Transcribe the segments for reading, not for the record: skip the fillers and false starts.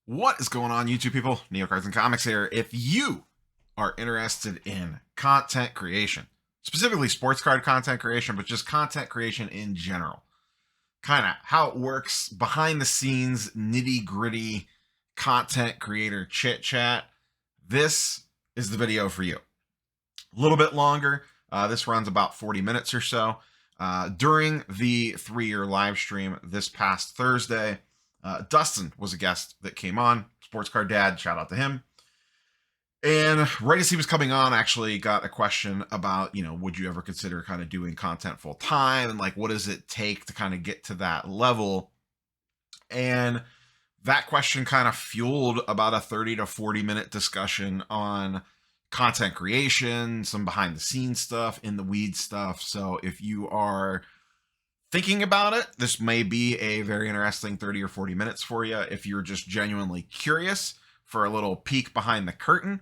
What is going on, YouTube people? Neo Cards and Comics here. If you are interested in content creation, specifically sports card content creation, but just content creation in general, kind of how it works behind the scenes, nitty gritty content creator chit chat, this is the video for you. A little bit longer. This runs about 40 minutes or so. During the 3-year live stream this past Thursday, Dustin was a guest that came on. Sports Card Dad, shout out to him. And right as he was coming on, I actually got a question about, would you ever consider kind of doing content full time? And like, what does it take to kind of get to that level? And that question kind of fueled about a 30 to 40 minute discussion on content creation, some behind the scenes stuff, in the weeds stuff. So if you are thinking about it, this may be a very interesting 30 or 40 minutes for you. If you're just genuinely curious for a little peek behind the curtain,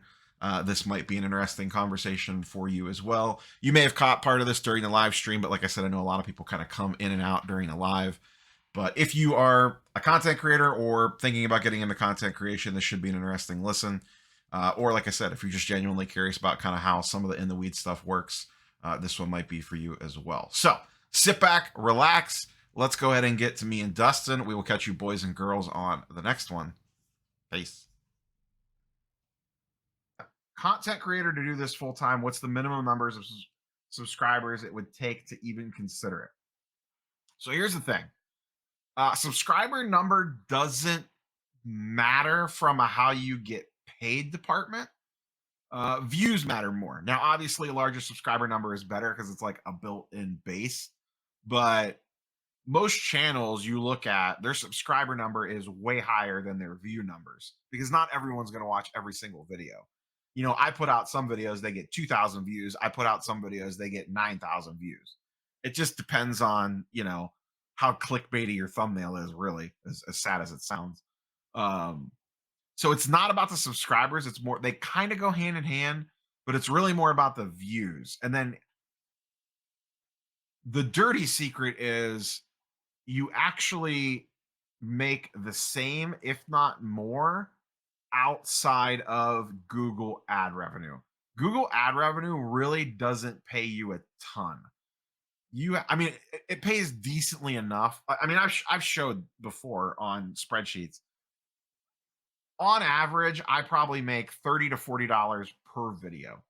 this might be an interesting conversation for you as well. You may have caught part of this during the live stream, but like I said, I know a lot of people kind of come in and out during a live. But if you are a content creator or thinking about getting into content creation, this should be an interesting listen. Or like I said, if you're just genuinely curious about kind of how some of the in the weeds stuff works, this one might be for you as well. So sit back, relax. Let's go ahead and get to me and Dustin. We will catch you boys and girls on the next one. Peace. Content creator to do this full time, what's the minimum numbers of subscribers it would take to even consider it? So here's the thing. Subscriber number doesn't matter from a how you get paid department. Views matter more. Now, obviously, a larger subscriber number is better because it's like a built-in base. But most channels you look at, their subscriber number is way higher than their view numbers because not everyone's going to watch every single video. I put out some videos, they get 2,000 views. I put out some videos, they get 9,000 views. It just depends on, how clickbaity your thumbnail is, really, as sad as it sounds. So it's not about the subscribers. It's more, they kind of go hand in hand, but it's really more about the views. And then the dirty secret is you actually make the same, if not more, outside of Google ad revenue. Google ad revenue really doesn't pay you a ton. It pays decently enough. I've showed before on spreadsheets. On average, I probably make $30 to $40 per video.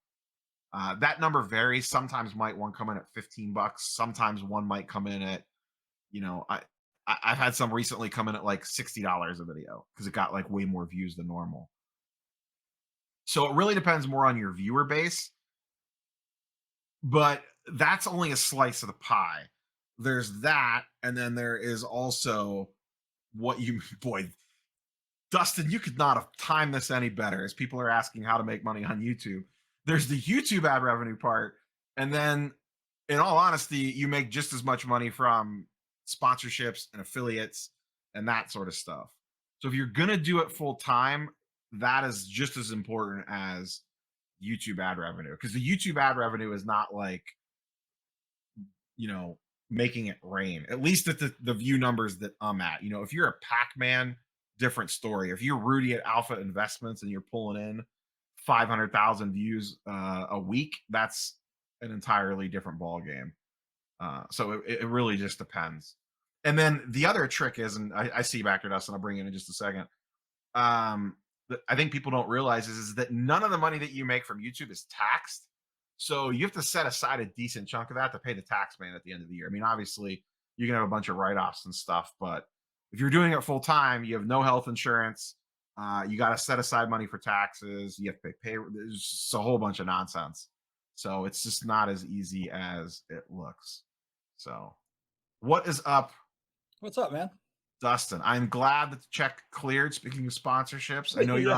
That number varies. Sometimes one come in at $15. Sometimes one might come in at, I've had some recently come in at like $60 a video because it got like way more views than normal. So it really depends more on your viewer base. But that's only a slice of the pie. There's that, and then there is also boy, Dustin, you could not have timed this any better as people are asking how to make money on YouTube. There's the YouTube ad revenue part, and then in all honesty, you make just as much money from sponsorships and affiliates and that sort of stuff. So if you're going to do it full time, that is just as important as YouTube ad revenue, because the YouTube ad revenue is not like, making it rain, at least at the view numbers that I'm at. If you're a Pac-Man, different story. If you're Rudy at Alpha Investments and you're pulling in 500,000 views a week, that's an entirely different ball game. So it really just depends. And then the other trick is, and I see back to Dustin, I'll bring in just a second. I think people don't realize is that none of the money that you make from YouTube is taxed. So you have to set aside a decent chunk of that to pay the tax man at the end of the year. Obviously, you can have a bunch of write-offs and stuff, but if you're doing it full time, you have no health insurance. You got to set aside money for taxes. You have to pay. There's just a whole bunch of nonsense. So it's just not as easy as it looks. So what is up? What's up, man? Dustin, I'm glad that the check cleared. Speaking of sponsorships, I know you're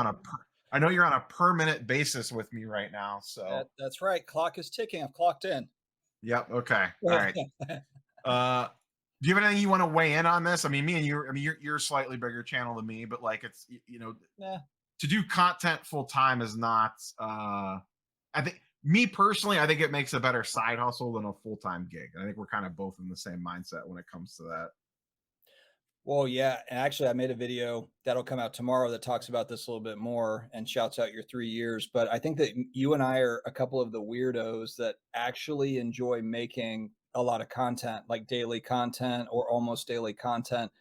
on a per minute basis with me right now. So That's right. Clock is ticking. I've clocked in. yep. Okay. All right. Do you have anything you want to weigh in on this? Me and you. You're a slightly bigger channel than me, but like it's to do content full time is not. I think me personally, I think it makes a better side hustle than a full time gig. I think we're kind of both in the same mindset when it comes to that. Well, yeah, and actually, I made a video that'll come out tomorrow that talks about this a little bit more and shouts out your 3 years, but I think that you and I are a couple of the weirdos that actually enjoy making a lot of content, like daily content or almost daily content.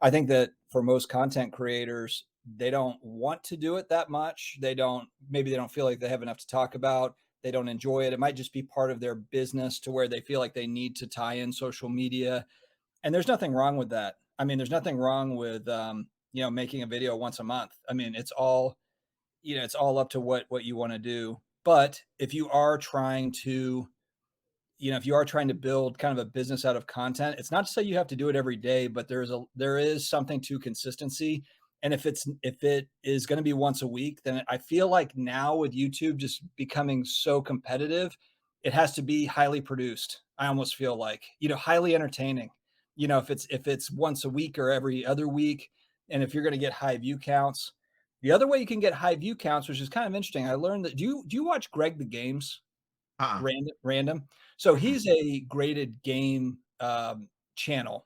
I think that for most content creators, they don't want to do it that much. Maybe they don't feel like they have enough to talk about. They don't enjoy it. It might just be part of their business to where they feel like they need to tie in social media, and there's nothing wrong with that. I mean, there's nothing wrong with making a video once a month. I mean, it's all up to what you want to do. But if you are trying to if you are trying to build kind of a business out of content, it's not to say you have to do it every day, but there is something to consistency. And if it is going to be once a week, then I feel like now with YouTube just becoming so competitive, it has to be highly produced. I almost feel like, highly entertaining. If it's once a week or every other week, and if you're going to get high view counts. The other way you can get high view counts, which is kind of interesting. I learned that do you watch Greg the Games? Uh-uh. Random. So Mhm. he's a graded game channel.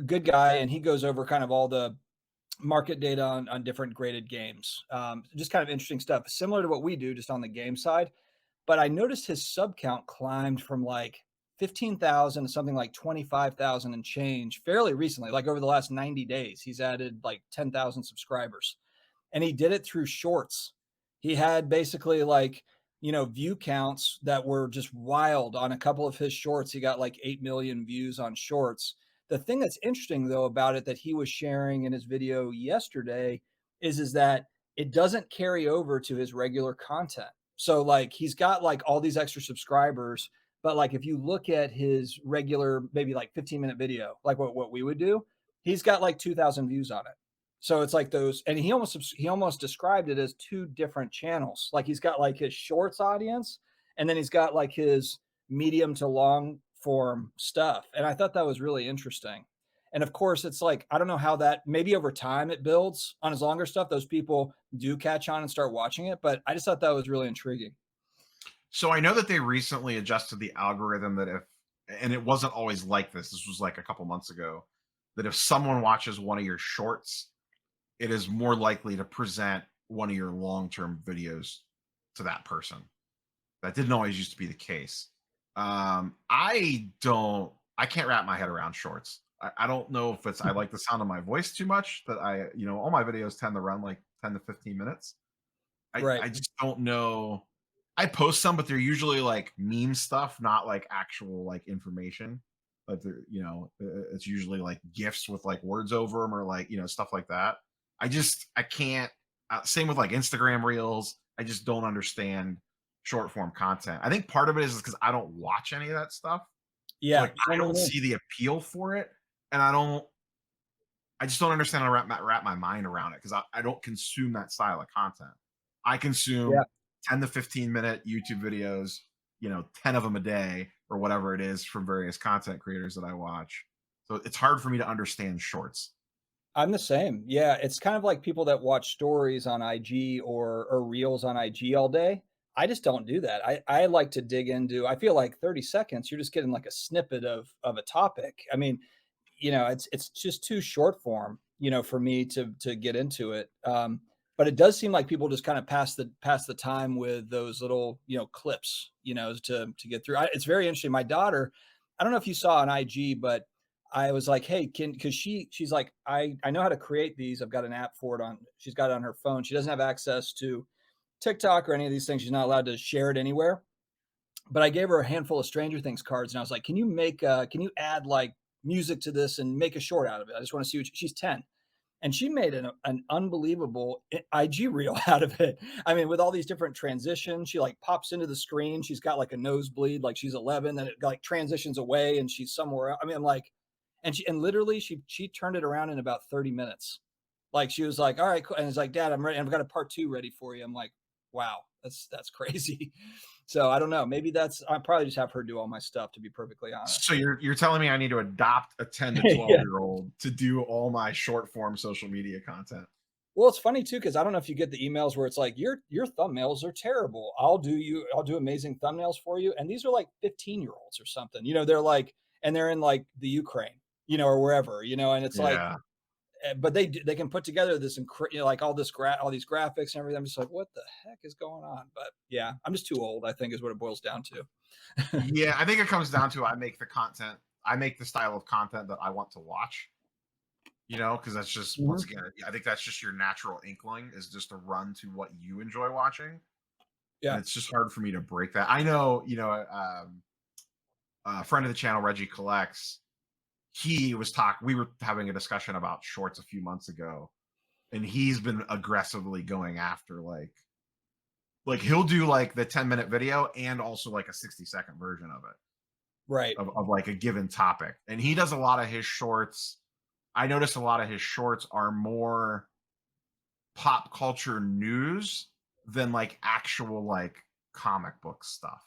Good guy, and he goes over kind of all the market data on different graded games. Just kind of interesting stuff, similar to what we do, just on the game side. But I noticed his sub count climbed from like 15,000 to something like 25,000 and change fairly recently, like over the last 90 days. He's added like 10,000 subscribers, and he did it through shorts. He had basically like, view counts that were just wild on a couple of his shorts. He got like 8 million views on shorts. The thing that's interesting though about it that he was sharing in his video yesterday is that it doesn't carry over to his regular content. So like he's got like all these extra subscribers, but like if you look at his regular maybe like 15-minute video, like what we would do, he's got like 2,000 views on it. So it's like those, and he almost described it as two different channels. Like he's got like his shorts audience, and then he's got like his medium to long form stuff. And I thought that was really interesting. And of course, it's like I don't know how that maybe over time it builds on his longer stuff. Those people do catch on and start watching it, but I just thought that was really intriguing. So I know that they recently adjusted the algorithm that if, and it wasn't always like this was like a couple months ago, that if someone watches one of your shorts, it is more likely to present one of your long-term videos to that person. That didn't always used to be the case. I can't wrap my head around shorts. I don't know if it's I like the sound of my voice too much that all my videos tend to run like 10 to 15 minutes. Right. I just don't know. I post some, but they're usually like meme stuff, not like actual like information. But it's usually like gifs with like words over them or like stuff like that. I can't. Same with like Instagram reels. I just don't understand short form content. I think part of it is because I don't watch any of that stuff, so Yeah. like No, I no, don't no. see the appeal for it, and I just don't understand how to wrap my mind around it because I don't consume that style of content. I Yeah. consume 10 to 15-minute YouTube videos, 10 of them a day or whatever it is from various content creators that I watch. So it's hard for me to understand shorts. I'm the same. Yeah, it's kind of like people that watch stories on IG or reels on IG all day. I just don't do that. I like to dig into. I feel like 30 seconds, you're just getting like a snippet of a topic. I mean, it's just too short form, for me to get into it. But it does seem like people just kind of pass the time with those little, clips, to get through. It's very interesting. My daughter, I don't know if you saw on IG, but I was like, "Hey, because she's like, I know how to create these. I've got an app for it on. She's got it on her phone. She doesn't have access to TikTok or any of these things. She's not allowed to share it anywhere. But I gave her a handful of Stranger Things cards, and I was like, can you add like music to this and make a short out of it? I just want to see what she's 10." And she made an unbelievable IG reel out of it. I mean, with all these different transitions, she like pops into the screen. She's got like a nosebleed, like she's 11. Then it like transitions away, and she's somewhere else. I mean, I'm like, and literally she turned it around in about 30 minutes. Like she was like, "All right, cool." And it's like, "Dad, I'm ready. I've got a part two ready for you." I'm like, "Wow, that's crazy." So I don't know. Maybe I probably just have her do all my stuff, to be perfectly So honest. you're telling me I need to adopt a 10 to 12 Yeah. year old to do all my short form social media content. Well, it's funny too because I don't know if you get the emails where it's like your thumbnails are terrible. I'll do amazing thumbnails for you, and these are like 15-year-olds or something. They're like, and they're in like the Ukraine, or wherever, and it's like Yeah. but they can put together this like all these graphics and everything. I'm just like, what the heck is going on? But yeah, I'm just too old, I think, is what it boils down to. Yeah, I think it comes down to I make the style of content that I want to watch. Because that's just once Mhm. again, I think that's just your natural inkling is just to run to what you enjoy watching, and Yeah, it's just hard for me to break that. I know, a friend of the channel, Reggie Collects. We were having a discussion about shorts a few months ago, and he's been aggressively going after like he'll do like the 10-minute video and also like a 60-second version of it right. of like a given topic. And he does a lot of his shorts. I noticed a lot of his shorts are more pop culture news than like actual like comic book stuff.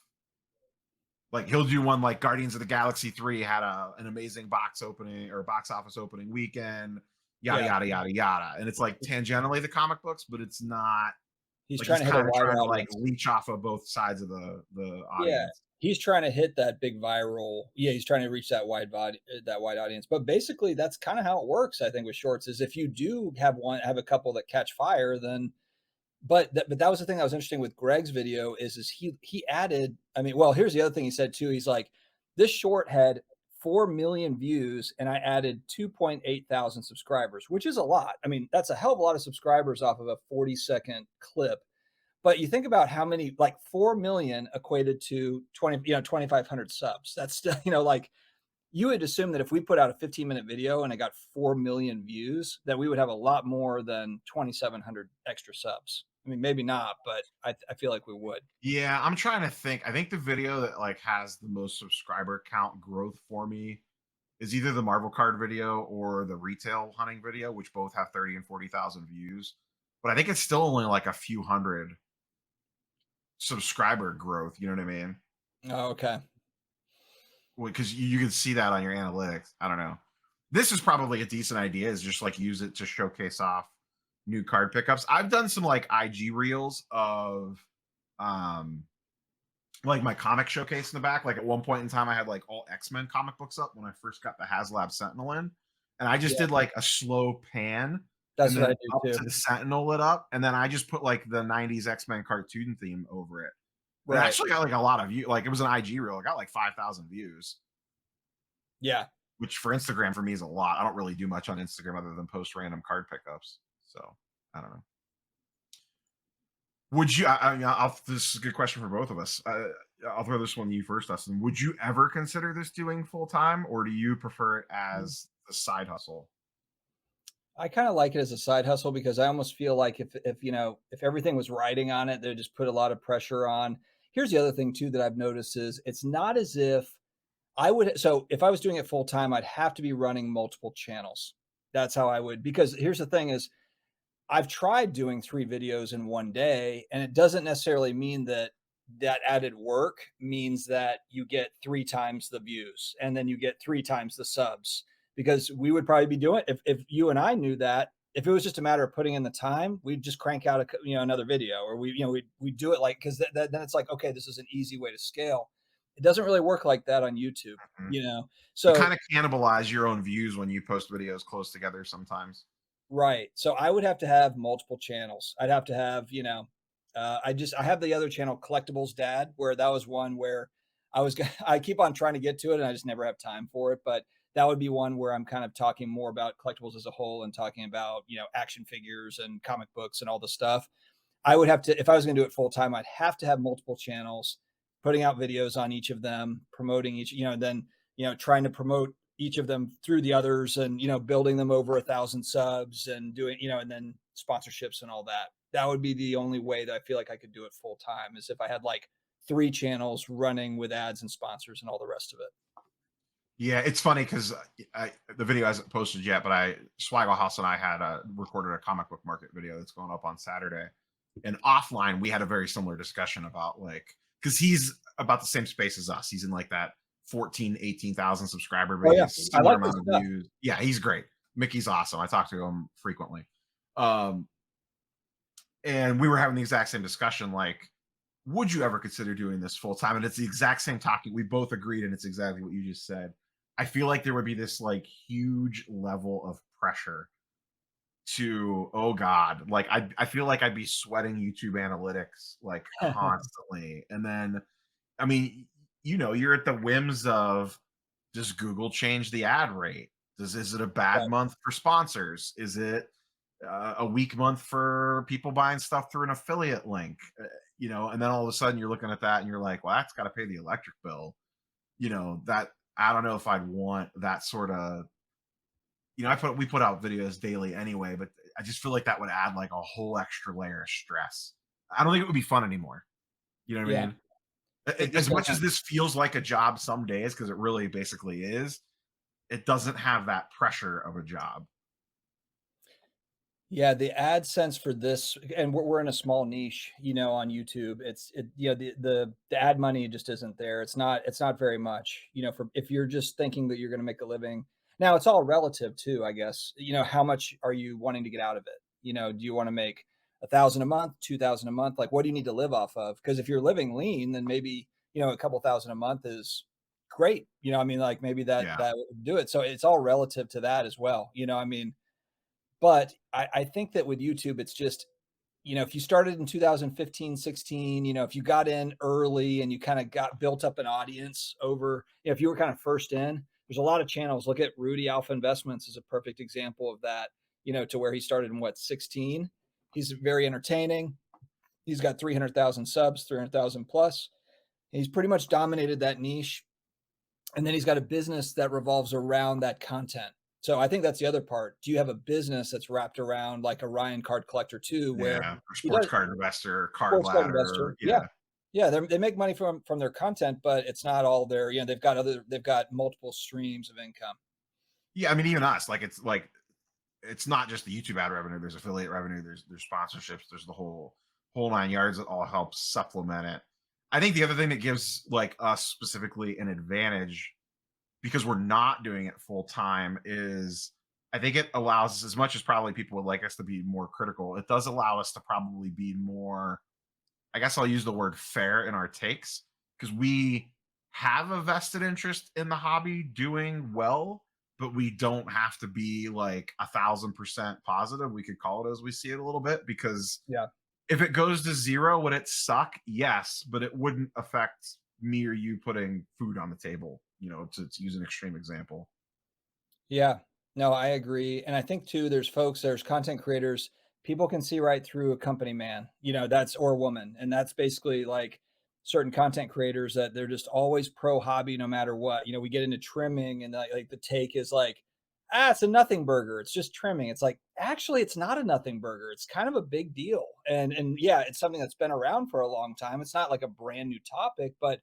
Like he'll do one like Guardians of the Galaxy 3 had an amazing box opening or box office opening weekend, yada Yeah, yada yada yada. And it's like tangentially the comic books, but it's not he's like trying he's to hit a kind of wide trying to like audience. leech off of both sides of the Yeah, audience. he's trying to hit that big viral. Yeah, he's trying to reach that wide audience. But basically, that's kind of how it works. I think with shorts is if you do have a couple that catch fire, then but that was the thing that was interesting with Greg's video is he added. I mean, well, here's the other thing he said too. He's like, this short had 4 million views, and I added 2.8 thousand subscribers, which is a lot. I mean, that's a hell of a lot of subscribers off of a 40-second clip. But you think about how many, like 4 million equated to 2,500 subs. That's still, like you would assume that if we put out a 15-minute video and it got 4 million views, that we would have a lot more than 2,700 extra subs. I mean, maybe not, but I feel like we would. Yeah, I'm trying to think. I think the video that like has the most subscriber count growth for me is either the Marvel card video or the retail hunting video, which both have 30 and 40,000 views. But I think it's still only like a few hundred subscriber growth. You know what I mean? Oh, okay. Because you can see that on your analytics. I don't know. This is probably a decent idea. Is just like use it to showcase off new card pickups. I've done some like IG reels of um like my comic showcase in the back. Like at one point in time, I had like all X-Men comic books up when I first got the HasLab Sentinel in, and I just Yeah, did like a slow pan, and that's what then I do up too. to the Sentinel lit up, and then I just put like the '90s X-Men cartoon theme over it. It Right. actually got like a lot of views. Like it was an IG reel. It got like 5,000 views, Yeah. which for Instagram for me is a lot. I don't really do much on Instagram other than post random card pickups. So I don't know. Would you? This is a good question for both of us. I'll throw this one to you first, Dustin. Would you ever consider this doing full time, or do you prefer it as the side hustle? I kind of like it as a side hustle because I almost feel like if everything was riding on it, they just put a lot of pressure on. Here's the other thing too that I've noticed is it's not as if I would. So if I was doing it full time, I'd have to be running multiple channels. That's how I would. Because here's the thing: is I've tried doing 3 videos in one day, and it doesn't necessarily mean that that added work means that you get 3 times the views and then you get 3 times the subs, because we would probably be doing if you and I knew that, if it was just a matter of putting in the time, we'd just crank out another video, or we do it like, 'cause then it's like, okay, this is an easy way to scale. It doesn't really work like that on YouTube, Mhm. you know? You So kind of cannibalize your own views when you post videos close together sometimes. right. So I would have to have multiple channels. I'd have to have, I have the other channel, Collectibles Dad, where that was one where I keep on trying to get to it and I just never have time for it. But that would be one where I'm kind of talking more about collectibles as a whole and talking about, action figures and comic books and all the stuff. I would have to, if I was going to do it full time, I'd have to have multiple channels, putting out videos on each of them, promoting each, and then, trying to promote each of them through the others and, building them over 1,000 subs and doing, and then sponsorships and all that. That would be the only way that I feel like I could do it full time, is if I had like 3 channels running with ads and sponsors and all the rest of it. Yeah, it's funny because the video hasn't posted yet, but Swaggle House and I had recorded a comic book market video that's going up on Saturday. And offline, we had a very similar discussion about like, because he's about the same space as us. He's in like that 14, 18,000 subscriber Oh yeah. base, I similar like this amount of stuff. views. Yeah, he's great. Mickey's awesome. I talk to him frequently. Um, and we were having the exact same discussion. Like, would you ever consider doing this full time? And it's the exact same talking. We both agreed, and it's exactly what you just said. I feel like there would be this like huge level of pressure to, oh god, like I feel like I'd be sweating YouTube analytics like constantly. And then I mean, you're at the whims of, does Google change the ad rate? Is it a bad Right. month for sponsors? Is it a weak month for people buying stuff through an affiliate link? And then all of a sudden you're looking at that and you're like, well, that's got to pay the electric bill. That I don't know if I'd want that sort of. We put out videos daily anyway, but I just feel like that would add like a whole extra layer of stress. I don't think it would be fun anymore. You know what I Yeah. mean? It As just much as doesn't. this feels like a job some days, because it really basically is, it doesn't have that pressure of a job. Yeah, the AdSense for this, and we're in a small niche, on YouTube. The ad money just isn't there. It's not very much, for if you're just thinking that you're going to make a living. Now it's all relative too, I guess. How much are you wanting to get out of it? Do you want to make 1,000 a month, 2,000 a month? Like, what do you need to live off of? Because if you're living lean, then maybe a couple thousand a month is great. I mean, like maybe that Yeah. that would do it. So it's all relative to that as well. I mean, but I think that with YouTube, it's just, if you started in 2015, 16, if you got in early and you kind of got built up an audience over, if you were kind of first in, there's a lot of channels. Look at Rudy Alpha Investments is a perfect example of that, to where he started in what, 16. He's very entertaining. He's got 300,000 subs, 300,000 plus. He's pretty much dominated that niche, and then he's got a business that revolves around that content. So I think that's the other part. Do you have a business that's wrapped around like a Ryan card collector too, where Yeah. Or he sports does card investor, card sports card investor? ladder. Yeah. Yeah. Yeah, they make money from their content, but it's not all their, they've got multiple streams of income. Yeah. I mean, even us, it's not just the YouTube ad revenue. There's affiliate revenue. There's sponsorships. There's the whole nine yards that all helps supplement it. I think the other thing that gives like us specifically an advantage, because we're not doing it full time, is I think it allows us, as much as probably people would like us to be more critical, it does allow us to probably be more, I guess I'll use the word fair in our takes, because we have a vested interest in the hobby doing well, but we don't have to be like 1,000% positive. We could call it as we see it a little bit, because Yeah. if it goes to zero, would it suck? Yes, but it wouldn't affect me or you putting food on the table, to use an extreme example. Yeah. No, I agree. And I think too, there's content creators, people can see right through a company man, that's or woman. And that's basically like certain content creators that they're just always pro hobby no matter what. We get into trimming and like the take is like, it's a nothing burger. It's just trimming. It's like, actually, it's not a nothing burger. It's kind of a big deal. And yeah, it's something that's been around for a long time. It's not like a brand new topic, but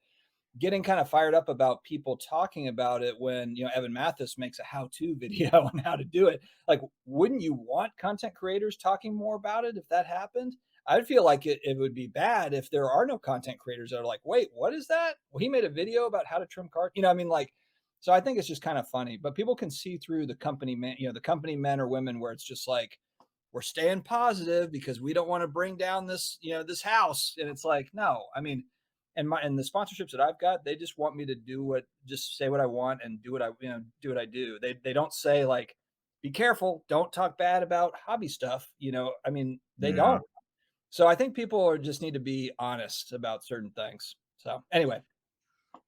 getting kind of fired up about people talking about it when Evan Mathis makes a how-to video on how to do it. Like, wouldn't you want content creators talking more about it if that happened? I'd feel like it would be bad if there are no content creators that are like, wait, what is that? Well, he made a video about how to trim cars. I mean, like, so I think it's just kind of funny, but people can see through the company man, the company men or women where it's just like, we're staying positive because we don't want to bring down this, this house. And it's like, no, I mean, and the sponsorships that I've got, they just want me to just say what I want and do what I do. They don't say like, be careful, don't talk bad about hobby stuff. I mean, they Yeah. don't. So I think people just need to be honest about certain things. So anyway,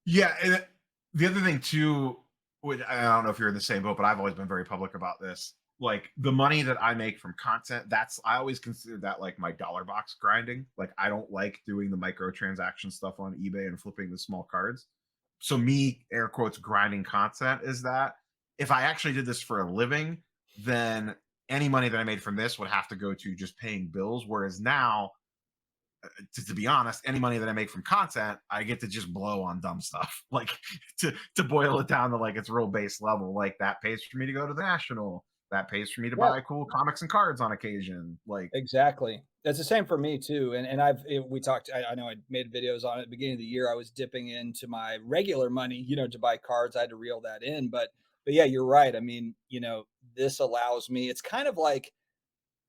Yeah, and the other thing too, which I don't know if you're in the same boat, but I've always been very public about this. Like the money that I make from content, I always consider that like my dollar box grinding. Like I don't like doing the microtransaction stuff on eBay and flipping the small cards. So me, air quotes, grinding content is that. If I actually did this for a living, then any money that I made from this would have to go to just paying bills. Whereas now, to be honest, any money that I make from content, I get to just blow on dumb stuff. Like to boil it down to like its real base level, like that pays for me to go to the national. That pays for me to yeah, buy cool comics and cards on occasion. Like, exactly. It's the same for me too. And we talked. I know I made videos on it at the beginning of the year. I was dipping into my regular money, to buy cards. I had to reel that in, but yeah, you're right. I mean, this allows me. It's kind of like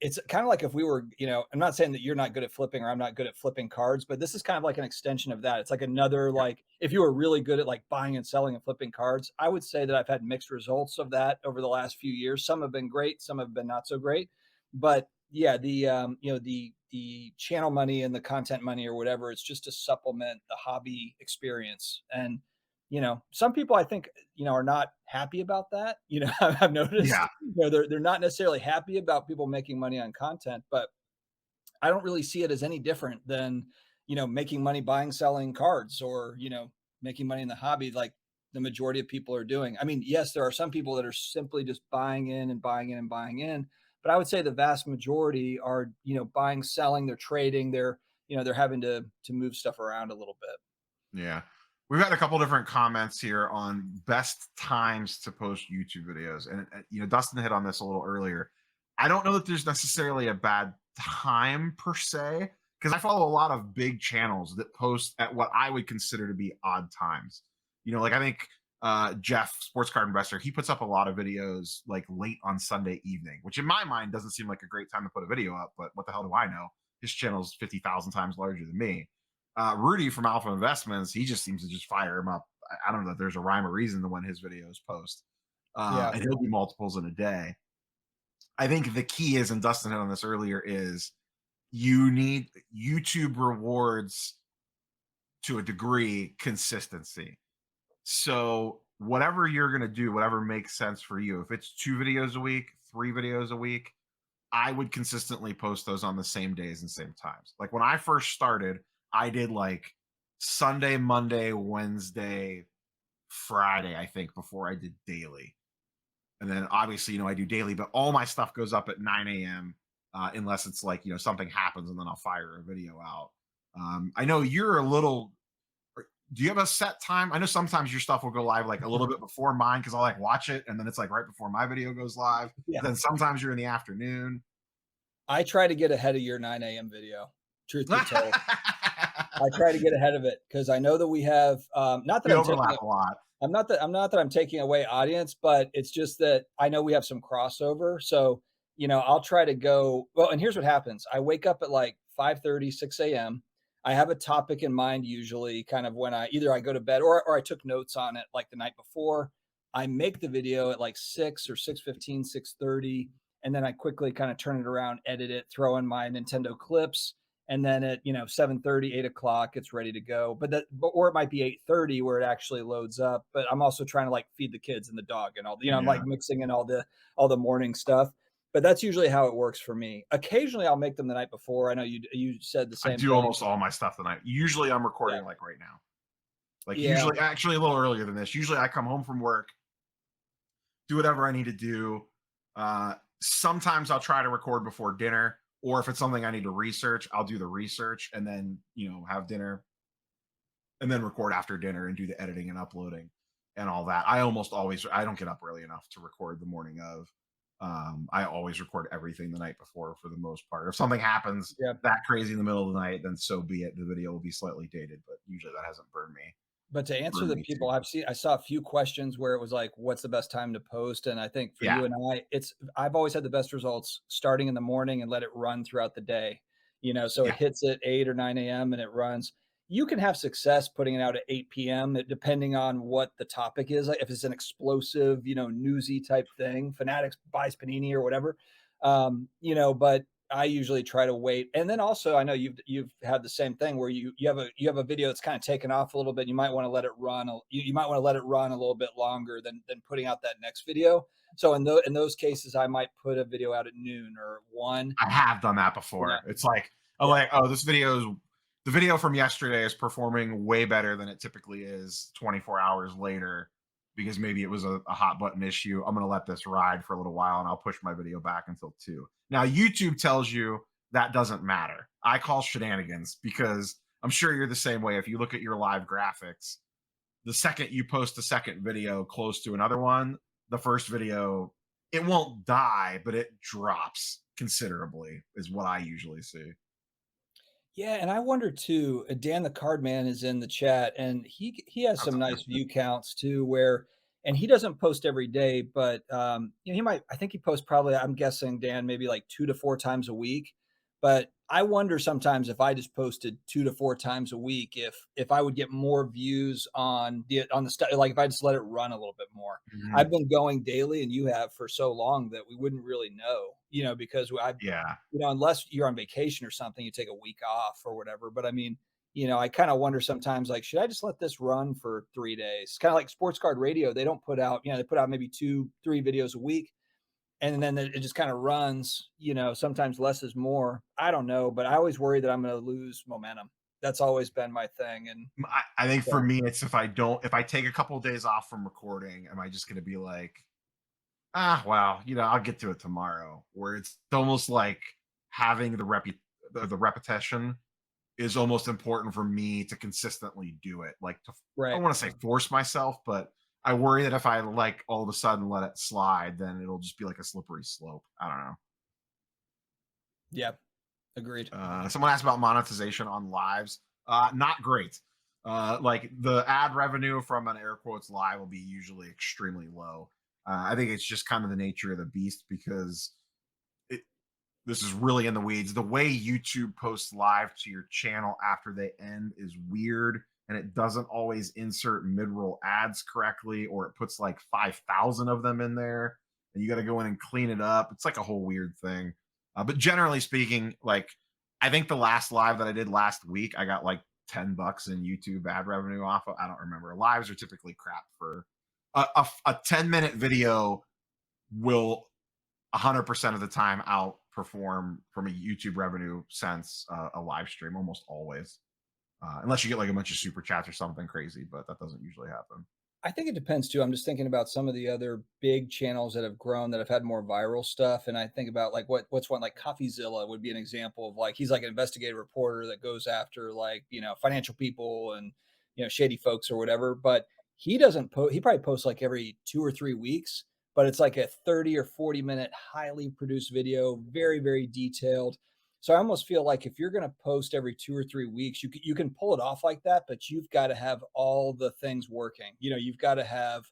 if we were, I'm not saying that you're not good at flipping or I'm not good at flipping cards, but this is kind of like an extension of that. It's like another, yeah, like, if you were really good at like buying and selling and flipping cards, I would say that I've had mixed results of that over the last few years. Some have been great, some have been not so great. But yeah, the channel money and the content money or whatever, it's just to supplement the hobby experience. And some people I think are not happy about that. I've noticed, Yeah. they're not necessarily happy about people making money on content, but I don't really see it as any different than, making money buying, selling cards, or, making money in the hobby like the majority of people are doing. I mean, yes, there are some people that are simply just buying in and buying in and buying in, but I would say the vast majority are, buying, selling, they're trading, they're having to move stuff around a little bit. Yeah. We've had a couple different comments here on best times to post YouTube videos. And, Dustin hit on this a little earlier. I don't know that there's necessarily a bad time per se, because I follow a lot of big channels that post at what I would consider to be odd times. Like I think Jeff, Sports Card Investor, he puts up a lot of videos like late on Sunday evening, which in my mind doesn't seem like a great time to put a video up, but what the hell do I know? His channel's 50,000 times larger than me. Rudy from Alpha Investments, he just seems to just fire him up. I don't know if there's a rhyme or reason to when his videos post. Yeah. And he'll do multiples in a day. I think the key is, and Dustin hit on this earlier, is you need YouTube rewards to a degree consistency. So whatever you're going to do, whatever makes sense for you, if it's 2 videos a week, 3 videos a week, I would consistently post those on the same days and same times. Like when I first started, I did like Sunday, Monday, Wednesday, Friday, I think, before I did daily. And then obviously, I do daily, but all my stuff goes up at 9 a.m. Unless it's like, something happens and then I'll fire a video out. I know you're a little, do you have a set time? I know sometimes your stuff will go live like a little bit before mine because I'll like watch it and then it's like right before my video goes live. Yeah. Then sometimes you're in the afternoon. I try to get ahead of your 9 a.m. video, truth be told. I try to get ahead of it because I know that we have, not that We I'm taking overlap a lot. I'm taking away audience, but it's just that I know we have some crossover. So, I'll try to go. Well, and here's what happens. I wake up at like 5:30, 6 a.m. I have a topic in mind, usually kind of when I go to bed or I took notes on it like the night before. I make the video at like 6 or 6:15, 6:30, and then I quickly kind of turn it around, edit it, throw in my Nintendo clips, and then at 7:30, 8 o'clock, it's ready to go. Or it might be 8:30 where it actually loads up. But I'm also trying to like feed the kids and the dog and all. I'm Yeah. like mixing in all the morning stuff. But that's usually how it works for me. Occasionally, I'll make them the night before. I know you said the I same do thing. almost all my stuff tonight. Usually I'm recording Yeah. like right now. Like Yeah. usually actually a little earlier than this. Usually I come home from work, do whatever I need to do. Sometimes I'll try to record before dinner, or if it's something I need to research, I'll do the research and then, have dinner and then record after dinner and do the editing and uploading and all that. I don't get up early enough to record the morning of. I always record everything the night before for the most part. If something happens Yeah. that crazy in the middle of the night, then so be it. The video will be slightly dated, but usually that hasn't burned me. But to answer the Too. people I saw a few questions where it was like, what's the best time to post? And I think for you Yeah. and I've always had the best results starting in the morning and let it run throughout the day. So it Yeah. hits at 8 or 9 a.m. and it runs. You can have success putting it out at 8 p.m. depending on what the topic is. Like if it's an explosive, newsy type thing, Fanatics buys Panini or whatever. But I usually try to wait. And then also I know you've had the same thing where you have a video that's kind of taken off a little bit. You might want to let it run. You might want to let it run a little bit longer than putting out that next video. So in those cases, I might put a video out at noon or 1. I have done that before. Yeah. It's like, like, oh, the video from yesterday is performing way better than it typically is 24 hours later because maybe it was a hot button issue. I'm going to let this ride for a little while and I'll push my video back until 2. Now, YouTube tells you that doesn't matter. I call shenanigans because I'm sure you're the same way. If you look at your live graphics, the second you post a second video close to another one, the first video, it won't die, but it drops considerably is what I usually see. Yeah, and I wonder too, Dan the Card Man is in the chat and he has some nice view counts too and he doesn't post every day, but I think he posts probably, I'm guessing, Dan, maybe like 2 to 4 times a week. But I wonder sometimes if I just posted 2 to 4 times a week, if I would get more views on the stuff, like if I just let it run a little bit more. Mhm. I've been going daily and you have for so long that we wouldn't really know. because I, Yeah. unless you're on vacation or something, you take a week off or whatever. But I mean, I kind of wonder sometimes, like, should I just let this run for 3 days? Kind of like sports card radio. They don't put out, they put out maybe 2, 3 videos a week. And then it just kind of runs, sometimes less is more. I don't know, but I always worry that I'm going to lose momentum. That's always been my thing. And I think for so, me, it's if I take a couple of days off from recording, am I just going to be like, well, I'll get to it tomorrow. Where it's almost like having the repetition is almost important for me to consistently do it. Like I right. don't want to say force myself, but I worry that if I like all of a sudden let it slide, then it'll just be like a slippery slope. I don't know. Yeah. Agreed. Someone asked about monetization on lives. Not great. Like the ad revenue from an air quotes live will be usually extremely low. I think it's just kind of the nature of the beast because this is really in the weeds. The way YouTube posts live to your channel after they end is weird, and it doesn't always insert mid-roll ads correctly, or it puts like 5,000 of them in there, and you got to go in and clean it up. It's like a whole weird thing. But generally speaking, like I think the last live that I did last week, I got like $10 in YouTube ad revenue off of. I don't remember. Lives are typically crap for a 10-minute video will 100% of the time outperform from a YouTube revenue sense a live stream almost always, unless you get like a bunch of super chats or something crazy, but that doesn't usually happen. I think it depends too. I'm just thinking about some of the other big channels that have grown that have had more viral stuff. And I think about like what's one like CoffeeZilla would be an example of, like, he's like an investigative reporter that goes after, like, financial people and, shady folks or whatever. But he doesn't post, he probably posts like every 2 or 3 weeks, but it's like a 30 or 40 minute, highly produced video, very, very detailed. So I almost feel like if you're going to post every 2 or 3 weeks, you can pull it off like that, but you've got to have all the things working. You've got to have,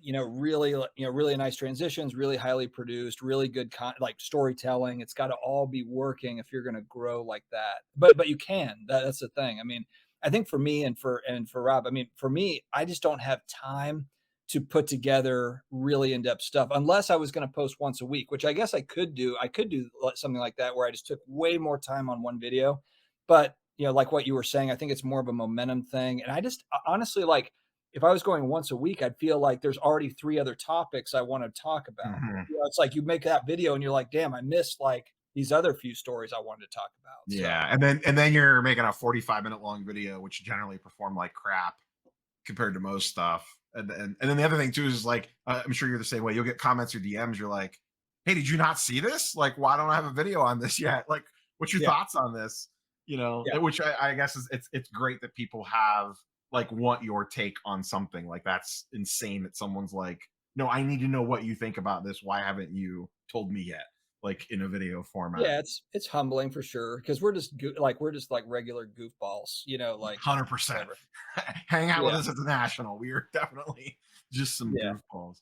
really nice transitions, really highly produced, really good like storytelling. It's got to all be working if you're going to grow like that. But you can. That's the thing. I mean, I think for me and for Rob, I mean, for me, I just don't have time to put together really in-depth stuff unless I was going to post once a week, which I guess I could do. I could do something like that where I just took way more time on one video. But, like what you were saying, I think it's more of a momentum thing. And I just honestly, like, if I was going once a week, I'd feel like there's already 3 other topics I want to talk about. Mm-hmm. It's like you make that video and you're like, damn, I missed like these other few stories I wanted to talk about. Yeah, and then you're making a 45-minute long video, which generally perform like crap compared to most stuff. And then the other thing too is like I'm sure you're the same way. You'll get comments or DMs. You're like, "Hey, did you not see this? Like, why don't I have a video on this yet? Like, what's your thoughts on this?" Yeah. Which I guess is it's great that people have like want your take on something. Like that's insane that someone's like, "No, I need to know what you think about this. Why haven't you told me yet?" Like in a video format. Yeah, it's humbling for sure because we're just like regular goofballs, like 100%. whatever. Hang out with Yeah, us at the National. We are definitely just some yeah. goofballs.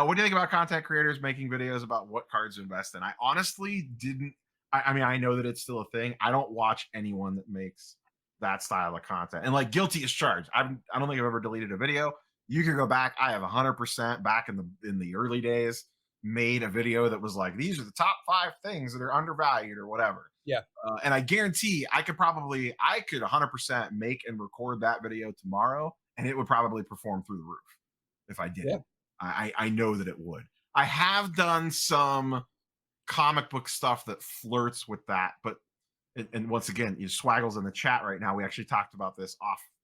What do you think about content creators making videos about what cards to invest in? I honestly didn't. I mean, I know that it's still a thing. I don't watch anyone that makes that style of content. And like guilty as charged. I don't think I've ever deleted a video. You can go back. I have 100% back in the early days made a video that was like, these are the top 5 things that are undervalued or whatever. Yeah. And I guarantee I could 100% make and record that video tomorrow, and it would probably perform through the roof if I did Yeah. it. I know that it would. I have done some comic book stuff that flirts with that, but and once again, Swaggle's in the chat right now. We actually talked about this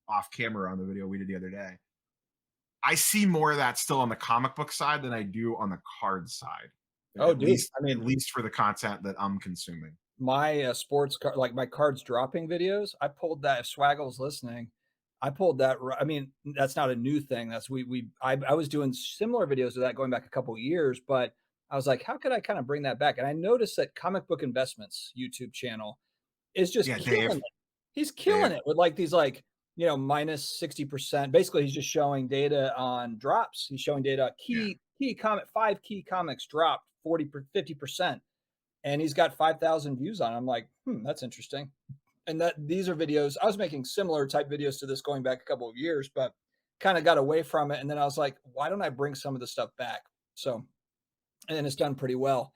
off camera on the video we did the other day. I see more of that still on the comic book side than I do on the card side. Oh, At dude. least, I mean, at least for the content that I'm consuming. my sports card, like my cards dropping videos, I pulled that. If Swaggle's listening, I pulled that. I mean, that's not a new thing. That's I was doing similar videos to that going back a couple of years, but I was like, how could I kind of bring that back? And I noticed that Comic Book Investments YouTube channel is just Yeah, killing Dave. it. He's killing Dave. it with like these like, minus 60%. Basically, he's just showing data on drops. He's showing data Yeah. key comic 5 key comics dropped 50%. And he's got 5,000 views on it. I'm like, that's interesting. And these are videos. I was making similar type videos to this going back a couple of years, but kind of got away from it. And then I was like, why don't I bring some of the stuff back? So, and then it's done pretty well.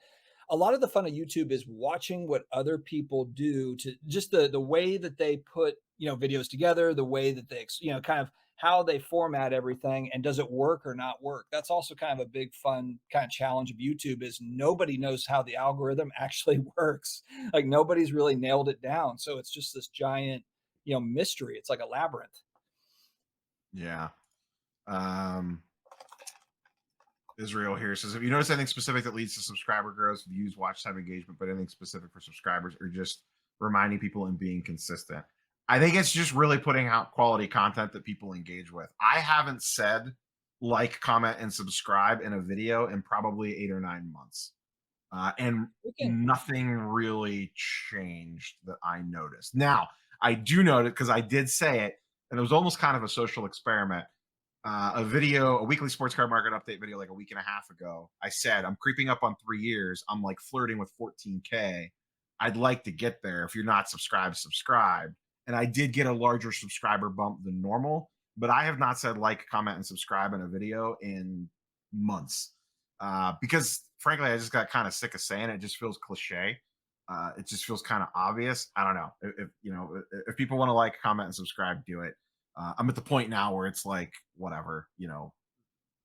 a lot of the fun of YouTube is watching what other people do to just the way that they put, videos together, the way that they, kind of how they format everything and does it work or not work. That's also kind of a big fun kind of challenge of YouTube is nobody knows how the algorithm actually works. Like nobody's really nailed it down. So it's just this giant, mystery. It's like a labyrinth. Yeah. Um, Israel here says, have you noticed anything specific that leads to subscriber growth, views, watch time, engagement, but anything specific for subscribers, or just reminding people and being consistent? I think it's just really putting out quality content that people engage with. I haven't said like, comment, and subscribe in a video in probably 8 or 9 months. And We can nothing really changed that I noticed. Now, I do notice because I did say it, and it was almost kind of a social experiment. A weekly sports card market update video, like a week and a half ago. I said, I'm creeping up on 3 years. I'm like flirting with 14K. I'd like to get there. If you're not subscribed, subscribe. And I did get a larger subscriber bump than normal, but I have not said like, comment, and subscribe in a video in months. Because frankly, I just got kind of sick of saying it. It just feels cliche. It just feels kind of obvious. I don't know if people want to like, comment, and subscribe, do it. I'm at the point now where it's like, whatever,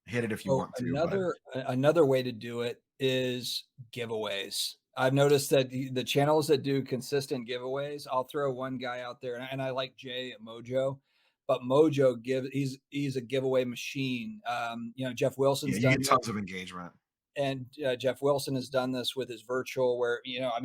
hit it if you Oh, want to, but another way to do it is giveaways. I've noticed that the channels that do consistent giveaways, I'll throw one guy out there, and I like Jay at Mojo, but Mojo he's a giveaway machine. Jeff yeah, Wilson's you done get tons of engagement. and Jeff Wilson has done this with his virtual, where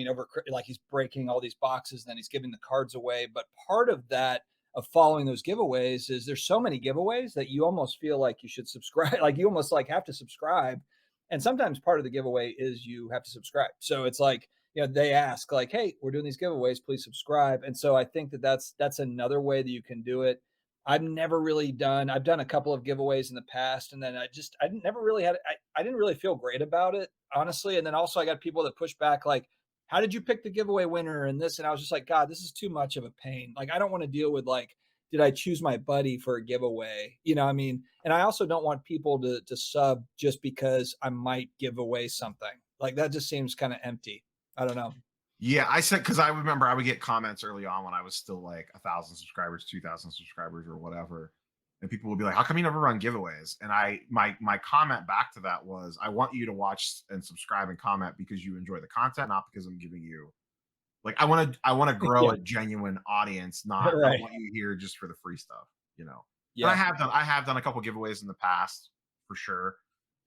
over like he's breaking all these boxes, and then he's giving the cards away. But part of that of following those giveaways is there's so many giveaways that you almost feel like you should subscribe, like you almost like have to subscribe. And sometimes part of the giveaway is you have to subscribe. So it's like they ask like, "Hey, we're doing these giveaways, please subscribe." And so I think that that's another way that you can do it. I've done a couple of giveaways in the past, and then I never really had, I didn't really feel great about it, honestly. And then also I got people that push back, like, how did you pick the giveaway winner and this? And I was just like, God, this is too much of a pain. Like, I don't want to deal with like, did I choose my buddy for a giveaway? I mean, and I also don't want people to sub just because I might give away something. Like that just seems kind of empty. I don't know. Yeah, I said, because I remember I would get comments early on when I was still like 1,000 subscribers, 2,000 subscribers, or whatever, and people would be like, "How come you never run giveaways?" And my comment back to that was, "I want you to watch and subscribe and comment because you enjoy the content, not because I'm giving you like I want to grow Yeah. a genuine audience, not don't Right. want you here just for the free stuff, you know." And Yeah. I have done a couple giveaways in the past for sure,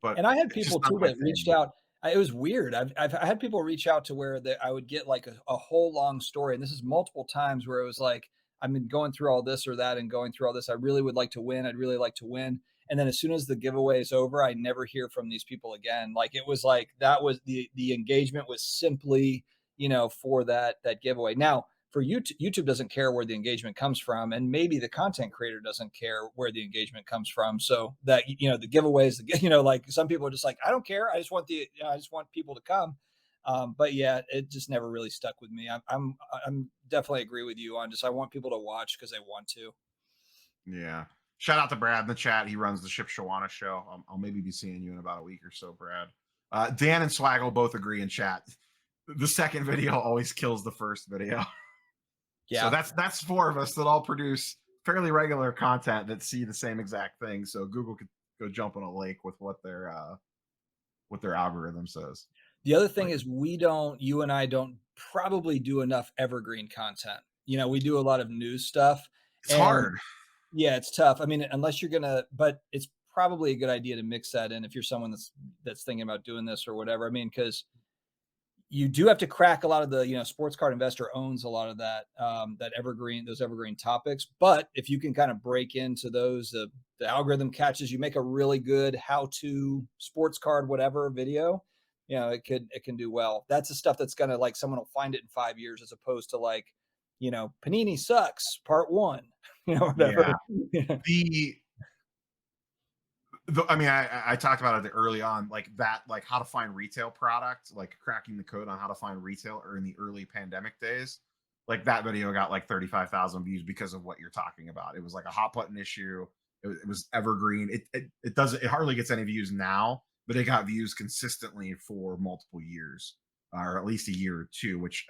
but And I had it's just people not too my that reached thing. out. It was weird. I had people reach out to where that I would get like a whole long story, and this is multiple times where it was like, I've been going through all this or that and going through all this. I really would like to win. I'd really like to win. And then as soon as the giveaway is over, I never hear from these people again. Like it was like that was the engagement was simply, for that giveaway. Now, for YouTube doesn't care where the engagement comes from, and maybe the content creator doesn't care where the engagement comes from. So that the giveaways, like some people are just like, I don't care, I just want people to come. But yeah, it just never really stuck with me. I'm definitely agree with you on just I want people to watch because they want to. Yeah. Shout out to Brad in the chat. He runs the Ship Shawana show. I'll maybe be seeing you in about a week or so, Brad. Dan and Swaggle both agree in chat. The second video always kills the first video. So Yeah. that's four of us that all produce fairly regular content that see the same exact thing. So Google could go jump on a lake with what their algorithm says. The other thing Like, is you and I don't probably do enough evergreen content. We do a lot of news stuff, it's and hard. yeah, it's tough. I mean, unless you're gonna, but it's probably a good idea to mix that in if you're someone that's thinking about doing this or whatever. I mean, because you do have to crack a lot of the, sports card investor owns a lot of that, those evergreen topics. But if you can kind of break into those, the algorithm catches, you make a really good how to sports card, whatever video, it can do well. That's the stuff that's going to like, someone will find it in 5 years as opposed to like, Panini sucks part one, Yeah. whatever. The I mean, I talked about it early on, like that, like how to find retail product, like cracking the code on how to find retail, or in the early pandemic days. Like that video got like 35,000 views because of what you're talking about. It was like a hot button issue. It was evergreen. It hardly gets any views now, but it got views consistently for multiple years. or at least a year or two, which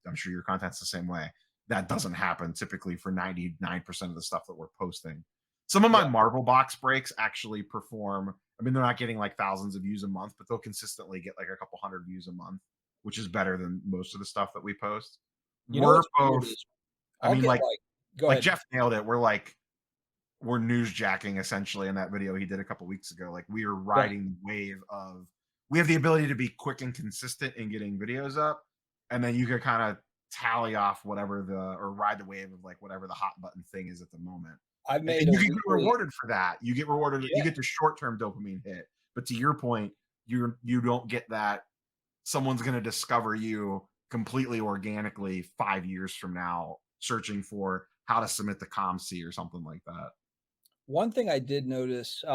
I'm sure your content's the same way. That doesn't happen typically for 99% of the stuff that we're posting. Some of my Yeah. Marvel box breaks actually perform. I mean, they're not getting like thousands of views a month, but they'll consistently get like a couple hundred views a month, which is better than most of the stuff that we post. You know We're what's weird both, is I I'll mean, get like go like ahead. Jeff nailed it. We're newsjacking essentially in that video he did a couple weeks ago. Like we are Right. riding the wave of we have the ability to be quick and consistent in getting videos up, and then you can kind of tally off whatever the or ride the wave of like whatever the hot button thing is at the moment. I've And, made and a you get weekly rewarded for that. You get rewarded, you yeah. get the short-term dopamine hit. But to your point, you don't get that someone's gonna discover you completely organically 5 years from now, searching for how to submit the ComC or something like that. One thing I did notice,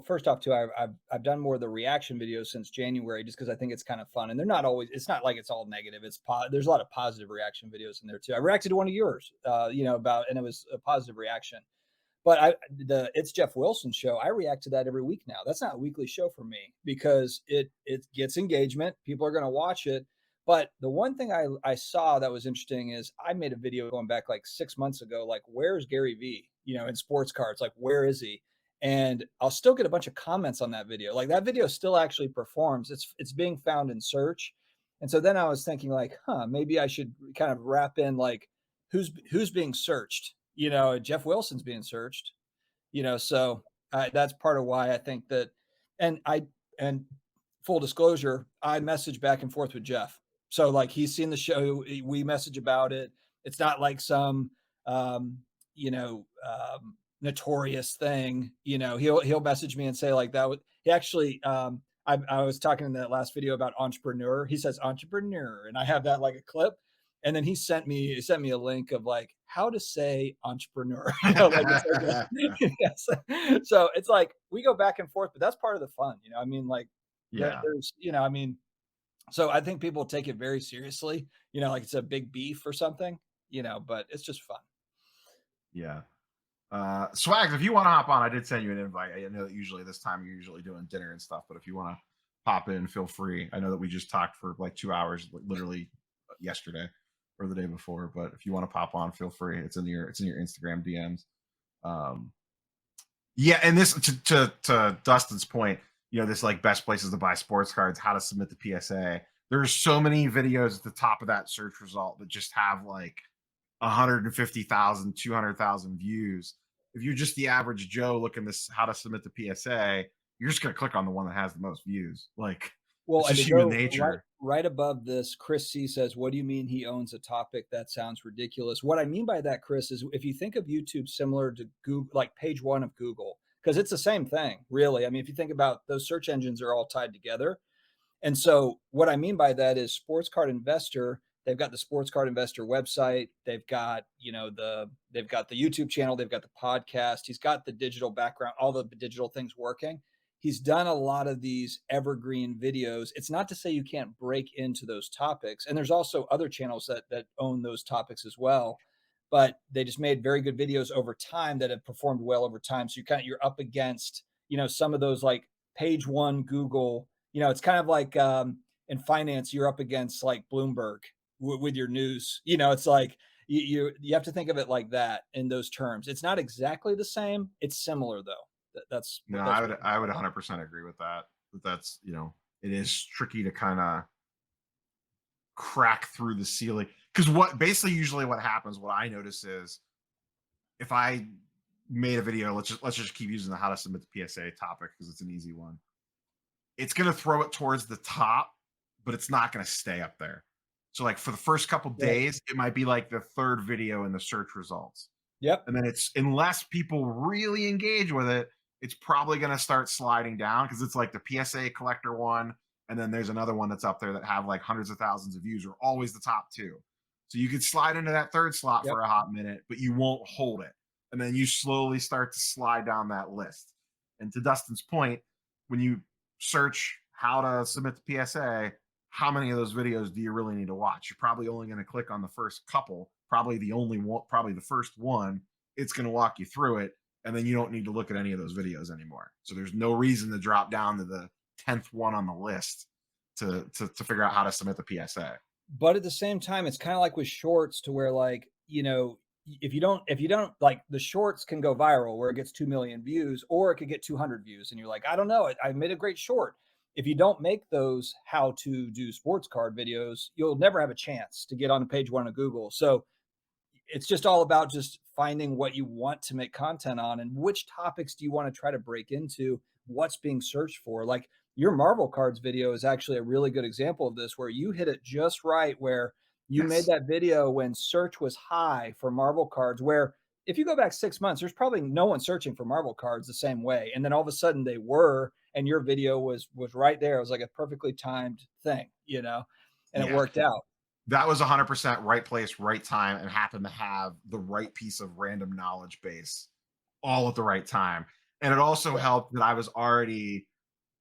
first off, too, I've done more of the reaction videos since January, just because I think it's kind of fun, and they're not always. It's not like it's all negative. There's a lot of positive reaction videos in there too. I reacted to one of yours, about, and it was a positive reaction. But it's Jeff Wilson show. I react to that every week now. That's not a weekly show for me because it gets engagement. People are going to watch it. But the one thing I saw that was interesting is I made a video going back like 6 months ago, like where's Gary V? In sports cards, like where is he? And I'll still get a bunch of comments on that video. Like that video still actually performs. It's being found in search. And so then I was thinking like, maybe I should kind of wrap in like who's being searched. Jeff Wilson's being searched. So that's part of why I think that. And full disclosure, I message back and forth with Jeff. So like he's seen the show, we message about it. It's not like some notorious thing. He'll message me and say like that. He actually I was talking in that last video about entrepreneur. He says entrepreneur, and I have that like a clip. And then he sent me a link of like how to say entrepreneur. Like it's like yes. So it's like we go back and forth, but that's part of the fun. I mean, like Yeah. there's, I mean, so I think people take it very seriously, like it's a big beef or something, but it's just fun. Yeah. Swags, if you want to hop on, I did send you an invite. I know that usually this time you're usually doing dinner and stuff, but if you want to pop in, feel free. I know that we just talked for like 2 hours, literally yesterday or the day before, but if you want to pop on, feel free. It's in your Instagram DMs. Um, yeah, and this to Dustin's point, this like best places to buy sports cards, how to submit the PSA. There's so many videos at the top of that search result that just have like 150,000, 200,000 views. If you're just the average Joe looking this how to submit the PSA, you're just gonna click on the one that has the most views. Like Well, it's and just to human go right nature. right above this, Chris C says, "What do you mean he owns a topic? That sounds ridiculous." What I mean by that, Chris, is if you think of YouTube similar to Google, like page one of Google, because it's the same thing, really. I mean, if you think about those search engines are all tied together. And so what I mean by that is Sports Card Investor, they've got the Sports Card Investor website, they've got, they've got the YouTube channel, they've got the podcast, he's got the digital background, all the digital things working. He's done a lot of these evergreen videos. It's not to say you can't break into those topics. And there's also other channels that own those topics as well. But they just made very good videos over time that have performed well over time. So you're up against, some of those like page one Google. It's kind of like in finance, you're up against like Bloomberg with your news. It's like you have to think of it like that in those terms. It's not exactly the same. It's similar though. That's No, that's I would 100% agree with that. That's it is tricky to kind of crack through the ceiling because what basically usually what happens, what I notice is if I made a video, let's just keep using the how to submit the PSA topic because it's an easy one. It's going to throw it towards the top, but it's not going to stay up there. So like for the first couple right. days, it might be like the third video in the search results. Yep. And then it's unless people really engage with it, it's probably going to start sliding down because it's like the PSA collector one. And then there's another one that's up there that have like hundreds of thousands of views are always the top two. So you could slide into that third slot Yep. for a hot minute, but you won't hold it. And then you slowly start to slide down that list. And to Dustin's point, when you search how to submit the PSA, how many of those videos do you really need to watch? You're probably only going to click on the first couple, probably the only one, probably the first one. It's going to walk you through it. And then you don't need to look at any of those videos anymore. So there's no reason to drop down to the 10th one on the list to figure out how to submit the PSA. But at the same time, it's kind of like with shorts to where like, if you don't like the shorts can go viral where it gets 2 million views or it could get 200 views and you're like, I don't know, I made a great short. If you don't make those how to do sports card videos, you'll never have a chance to get on page one of Google. So it's just all about just finding what you want to make content on and which topics do you want to try to break into, what's being searched for. Like your Marvel cards video is actually a really good example of this, where you hit it just right, where you made Yes. that video when search was high for Marvel cards, where if you go back 6 months, there's probably no one searching for Marvel cards the same way. And then all of a sudden they were, and your video was right there. It was like a perfectly timed thing, and it Yeah. worked out. That was 100% right place, right time, and happened to have the right piece of random knowledge base all at the right time. And it also Yeah. helped that I was already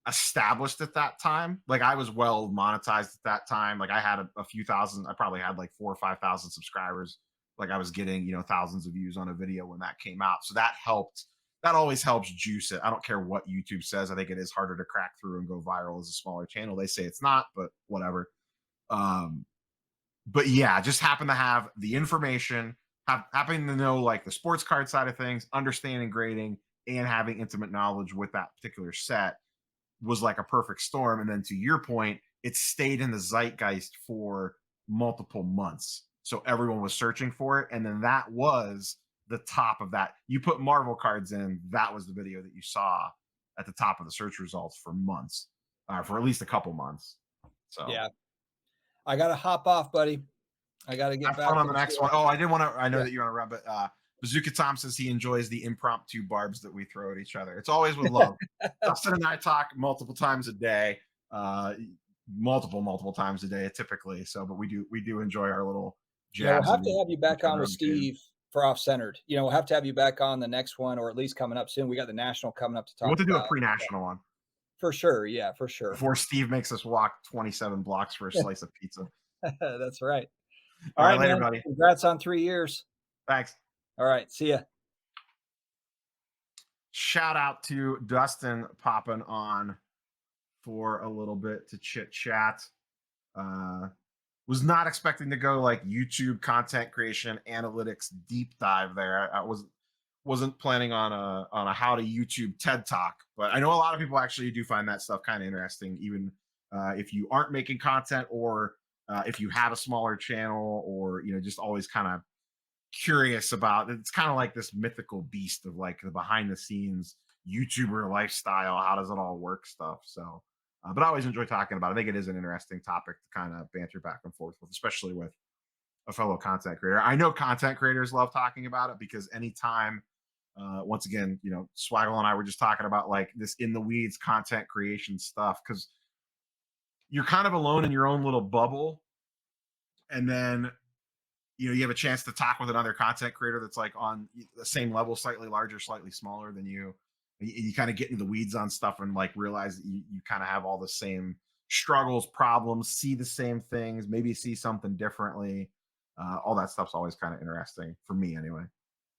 established at that time. Like I was well monetized at that time. Like I had a few thousand, I probably had like 4 or 5 thousand subscribers. Like I was getting, thousands of views on a video when that came out. So that helped. That always helps juice it. I don't care what YouTube says. I think it is harder to crack through and go viral as a smaller channel. They say it's not, but whatever. Um, but yeah, just happen to have the information, happen to know like the sports card side of things, understanding grading, and having intimate knowledge with that particular set was like a perfect storm. And then to your point, it stayed in the zeitgeist for multiple months. So everyone was searching for it. And then that was the top of that. You put Marvel cards in, that was the video that you saw at the top of the search results for months, for at least a couple months. So Yeah. I got to hop off, buddy. I got to get have fun back on the into next one. Oh, I didn't want to. I know Yeah. that you want to run, but Bazooka Tom says he enjoys the impromptu barbs that we throw at each other. It's always with love. Dustin and I talk multiple times a day, multiple times a day, typically. So, but we do enjoy our little Yeah, we'll jabs have and to have you back each on other with on occasion. Steve for Off Centered. We'll have to have you back on the next one, or at least coming up soon. We got the national coming up to We want talk to do a about. pre-national one For sure. Yeah, for sure. before Steve makes us walk 27 blocks for a slice of pizza. That's right. All All right, right, later, man. buddy. Congrats on 3 years. Thanks. All right. See ya. Shout out to Dustin popping on for a little bit to chit chat. Was not expecting to go like YouTube content creation analytics deep dive there. I wasn't planning on a how to YouTube TED talk, but I know a lot of people actually do find that stuff kind of interesting, even if you aren't making content or if you have a smaller channel or just always kind of curious about. It's kind of like this mythical beast of like the behind the scenes YouTuber lifestyle. How does it all work stuff? So, but I always enjoy talking about it. I think it is an interesting topic to kind of banter back and forth with, especially with a fellow content creator. I know content creators love talking about it because anytime, once again, Swaggle and I were just talking about like this in the weeds content creation stuff because you're kind of alone in your own little bubble. And then you have a chance to talk with another content creator that's like on the same level, slightly larger, slightly smaller than you. And you kind of get into the weeds on stuff and like realize that you kind of have all the same struggles, problems, see the same things, maybe see something differently. All that stuff's always kind of interesting for me anyway.